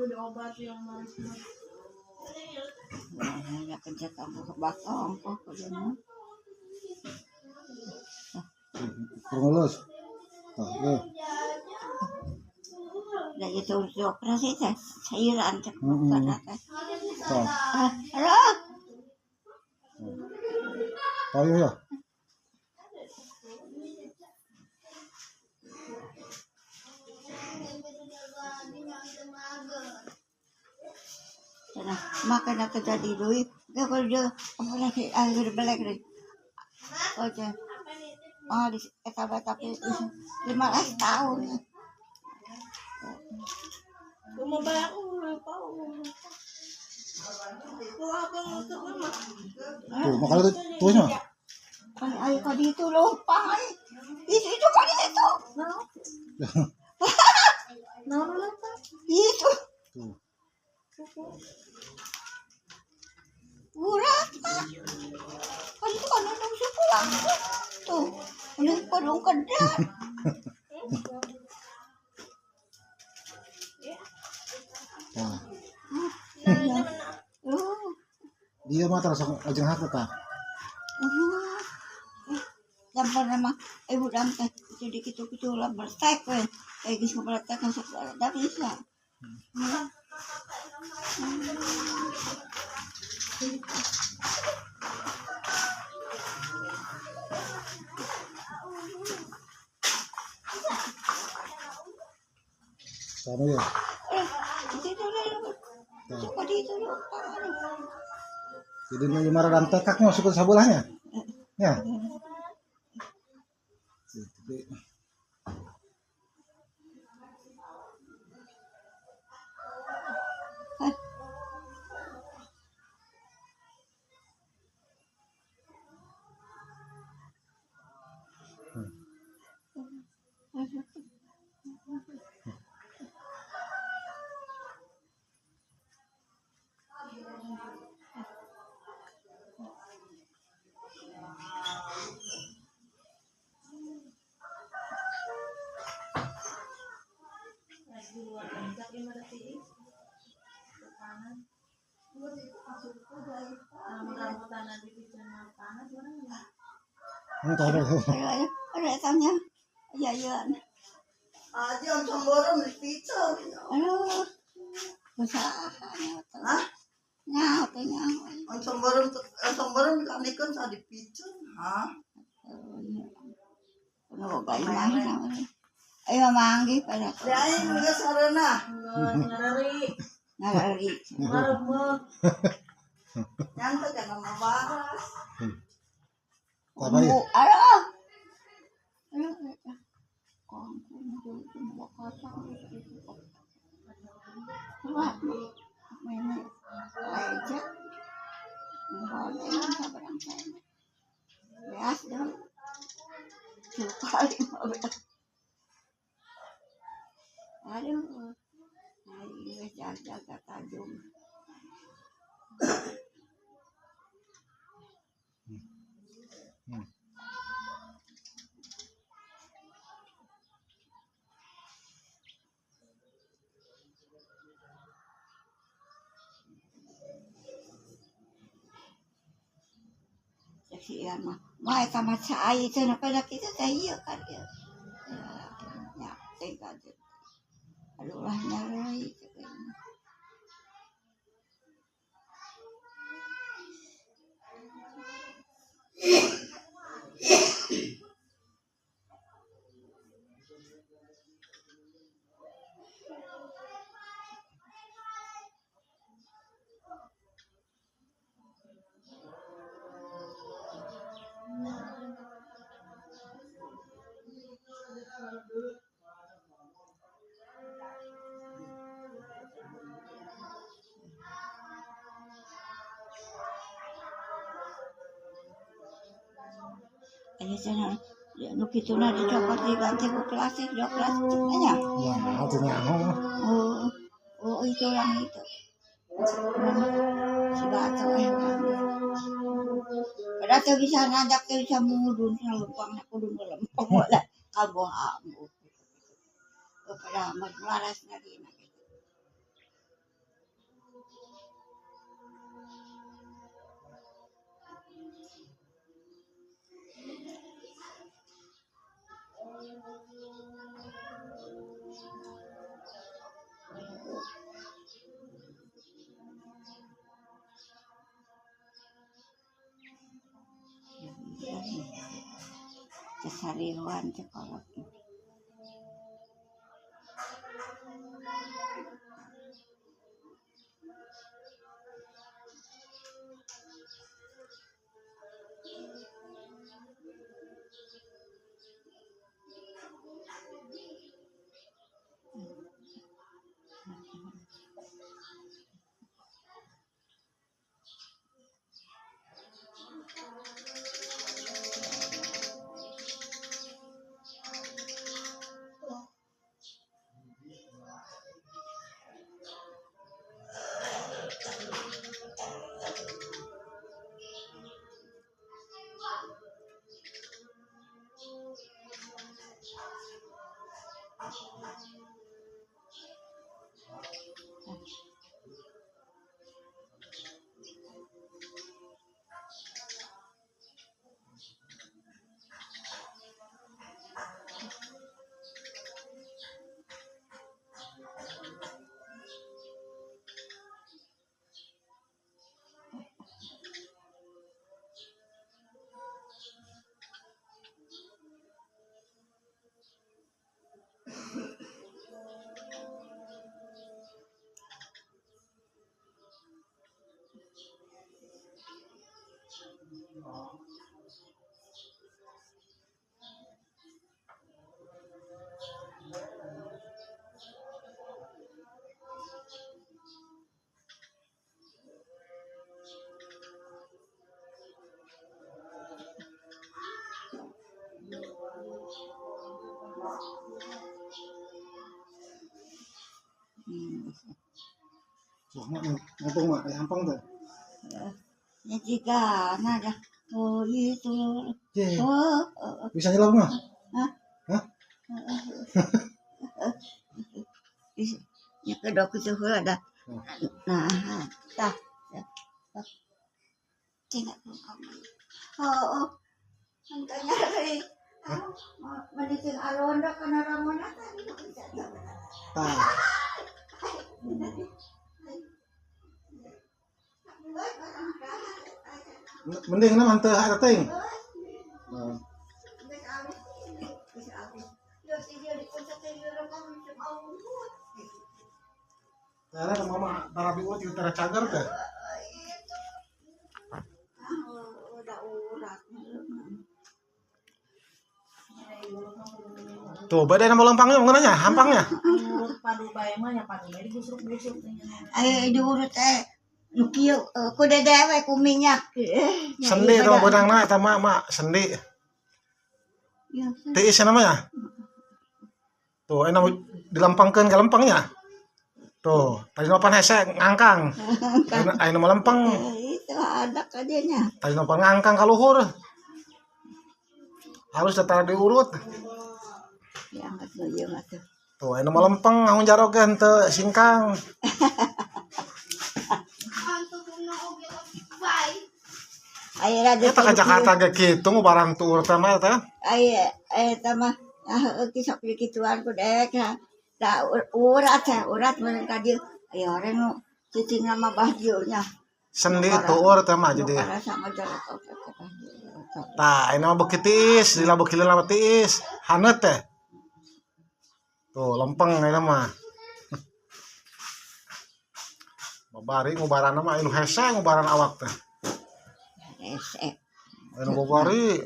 diobati yang manis. Ya kerja kamu bakal kok kerjanya. Lulus. Oke. Dah itu operasi cairan cepat teh. Halo. Tahu ya? Nah, makan apa tadi duit? Gak kerja, apa lagi akhir balik nih? Kerja. Di tapi 15 tahun. Mau bayar lupa. Apa untuk mama? Tuh, makanya tuh semua. Ayo kau di itu lupa. Itu kau di situ. No, lupa. Itu. Tuh. Murah. Kan itu kan nung pulang. Tuh, ini padung kedat. Nah, Oh. dia mah terus ajeng hati ta. Sampai nama ibu dan teh jadi gitu lah bertek we. Kayak gitu bertek kan sudah bisa. Kamu ya. Itu dulu. Coba di itu dulu. Jadi mau marah dan tekaknya masuk ke sabulahnya. Ya. Ada tanya. Ya. Aja somboran di pizza. Aduh. Usaha. Hah? Nyawa. Somboran kami kan sa di pizza. Hah? Ano ba imah? Ayo manggi pada. Dai nga sarana. Nalari. Marap mo. Yan ta ka na mabaras. Apa ya? Aduh. Aduh, jaga tajam. Saksian mah, sama saya itu pada kita saya kan ya. Ya, tinggal. Aduh lah nyari. Ayo sana, nu kituna dicopot diganti ku klasik, 2 kelas aja. Ya, itu nyaho. Oh itu yang itu. Si Bato Pada tuh bisa ngajak tuh bisa mudun lempang nak kudun lempang wala kabo hamu. Kepada amat laras lagi nak. Kesariwan sekolah. Mak, ngomong mak, kayak hampang tuh. Ya jika nada. Oh itu. Ye, Oh, bisa nyelam mah? Hah? Hah? Ya kedok itu ada. Nah, dah. Tidak. Oh, hantanya dari. Menitin alonda karena ramona tadi bisa. Tah, mending na manteh ada ting. Tara mama tarabi urat itu tara cagar teh. Tuh, beda nama lempangnya mengenanya, hampangnya. Padu bae mah nya padu bae digusruk-gusruk teh. Ayo diurut nu kieu ku dedewe ku minyak. Sendi itu benangna eta mak sendi. Tiis namanya. Tuh, enak dilempangkeun ka lempangnya. Tuh, tadi nopan hese ngangkang. Ayo nama lempang. Itu ada kadinya. Tadi nopan ngangkang ka luhur. Halus datang diurut. Ya angkat ieu mah tuh. Tuh, ayo nama lempang ngahun jarogan teu singkang. Ayo rada Eta ka Jakarta ge kitu mu barang tuur teh mah teh. ayo eta mah kisah kituan ku dek da urat meureun ka dieu ayo ore nu cicing nama bahjeunya Sendi tuur teh mah jadi. para sangajalak oke Tah, ini mah beuki tiis, lila beuki lila tiis, haneut teh. Tuh, lempeng ini mah. Babari ngubaranna mah anu hese ngubaran awak teh. Resek. Anu babari